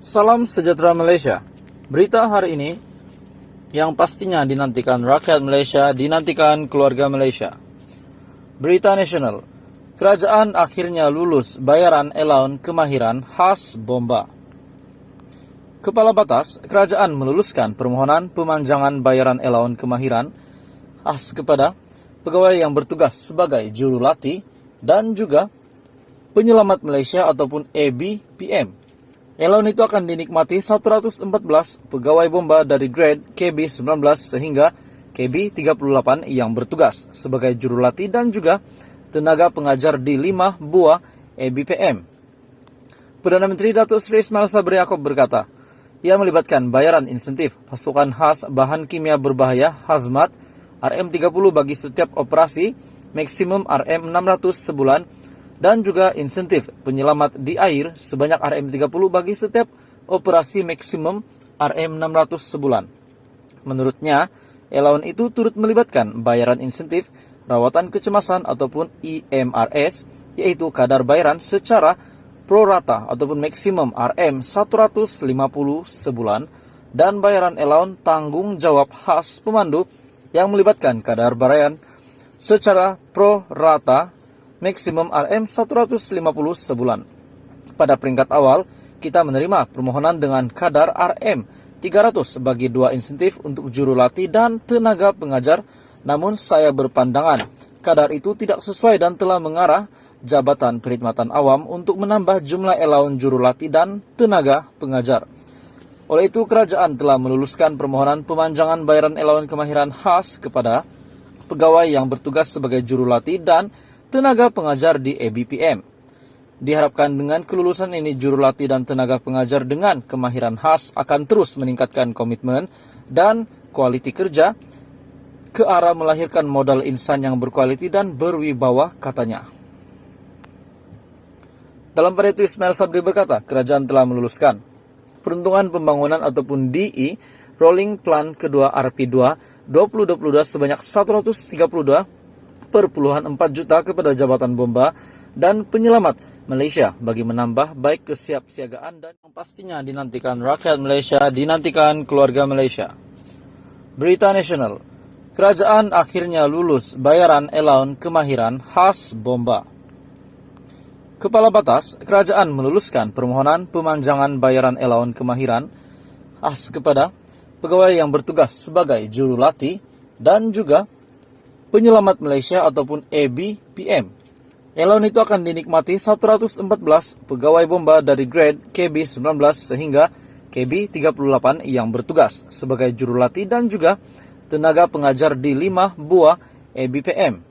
Salam sejahtera Malaysia. Berita hari ini yang pastinya dinantikan rakyat Malaysia, dinantikan keluarga Malaysia. Berita nasional. Kerajaan akhirnya lulus bayaran allowance kemahiran khas bomba. Kepala Batas Kerajaan meluluskan permohonan pemanjangan bayaran allowance kemahiran khas kepada pegawai yang bertugas sebagai jurulatih dan juga penyelamat Malaysia ataupun ABPM. Allowance itu akan dinikmati 114 pegawai bomba dari grade KB19 sehingga KB38 yang bertugas sebagai jurulatih dan juga tenaga pengajar di 5 buah ABPM. Perdana Menteri Datuk Seri Ismail Sabri Yaakob berkata, ia melibatkan bayaran insentif pasukan khas bahan kimia berbahaya hazmat RM30 bagi setiap operasi, maksimum RM600 sebulan, dan juga insentif penyelamat di air sebanyak RM30 bagi setiap operasi maksimum RM600 sebulan. Menurutnya, allowance itu turut melibatkan bayaran insentif rawatan kecemasan ataupun IMRS, yaitu kadar bayaran secara prorata ataupun maksimum RM150 sebulan, dan bayaran allowance tanggung jawab khas pemandu yang melibatkan kadar bayaran secara prorata maksimum RM150 sebulan. Pada peringkat awal, kita menerima permohonan dengan kadar RM300 bagi 2 insentif untuk jurulatih dan tenaga pengajar, namun saya berpandangan kadar itu tidak sesuai dan telah mengarah Jabatan Perkhidmatan Awam untuk menambah jumlah allowance jurulatih dan tenaga pengajar. Oleh itu, kerajaan telah meluluskan permohonan pemanjangan bayaran allowance kemahiran khas kepada pegawai yang bertugas sebagai jurulatih dan tenaga pengajar di ABPM. Diharapkan dengan kelulusan ini jurulatih dan tenaga pengajar dengan kemahiran khas akan terus meningkatkan komitmen dan kualiti kerja ke arah melahirkan modal insan yang berkualiti dan berwibawa, katanya. Dalam pada itu Ismail Sabri berkata, kerajaan telah meluluskan peruntungan pembangunan ataupun DE Rolling Plan kedua RP2 2022 sebanyak 132,4 juta kepada Jabatan Bomba dan Penyelamat Malaysia bagi menambah baik kesiapsiagaan dan yang pastinya dinantikan rakyat Malaysia, dinantikan keluarga Malaysia. Berita nasional. Kerajaan akhirnya lulus bayaran allowance kemahiran khas bomba. Kepala Batas Kerajaan meluluskan permohonan pemanjangan bayaran allowance kemahiran khas kepada pegawai yang bertugas sebagai jurulatih dan juga penyelamat Malaysia ataupun ABPM. Allowance itu akan dinikmati 114 pegawai bomba dari grade KB19 sehingga KB38 yang bertugas sebagai jurulatih dan juga tenaga pengajar di 5 buah ABPM.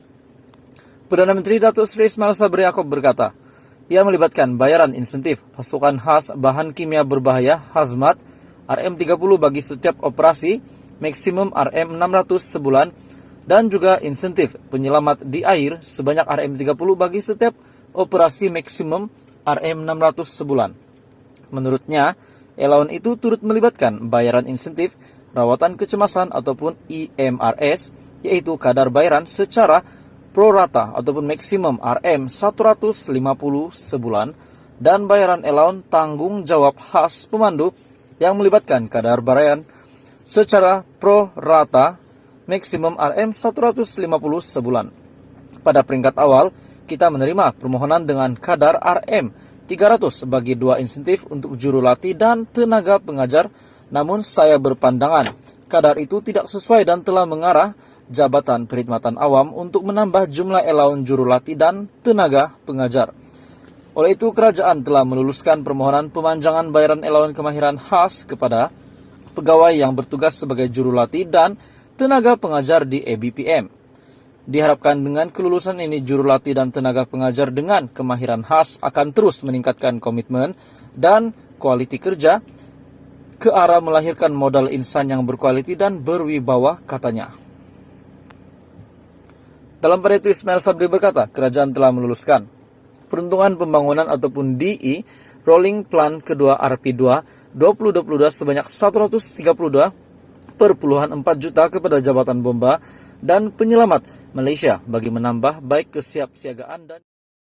Perdana Menteri Datuk Seri Ismail Sabri Yaakob berkata, ia melibatkan bayaran insentif pasukan khas bahan kimia berbahaya hazmat RM30 bagi setiap operasi, maksimum RM600 sebulan, dan juga insentif penyelamat di air sebanyak RM30 bagi setiap operasi maksimum RM600 sebulan. Menurutnya, allowance itu turut melibatkan bayaran insentif rawatan kecemasan ataupun IMRS, yaitu kadar bayaran secara prorata ataupun maksimum RM150 sebulan, dan bayaran allowance tanggung jawab khas pemandu yang melibatkan kadar bayaran secara prorata maksimum RM150 sebulan. Pada peringkat awal, kita menerima permohonan dengan kadar RM300 bagi 2 insentif untuk jurulatih dan tenaga pengajar, namun saya berpandangan kadar itu tidak sesuai dan telah mengarah Jabatan Perkhidmatan Awam untuk menambah jumlah allowance jurulatih dan tenaga pengajar. Oleh itu, kerajaan telah meluluskan permohonan pemanjangan bayaran allowance kemahiran khas kepada pegawai yang bertugas sebagai jurulatih dan tenaga pengajar di ABPM. Diharapkan dengan kelulusan ini jurulatih dan tenaga pengajar dengan kemahiran khas akan terus meningkatkan komitmen dan kualiti kerja ke arah melahirkan modal insan yang berkualiti dan berwibawa, katanya. Dalam pada itu Ismail Sabri berkata, kerajaan telah meluluskan peruntungan pembangunan ataupun DE Rolling Plan kedua RP2 2022 sebanyak 132,4 juta kepada Jabatan Bomba dan Penyelamat Malaysia bagi menambah baik kesiapsiagaan dan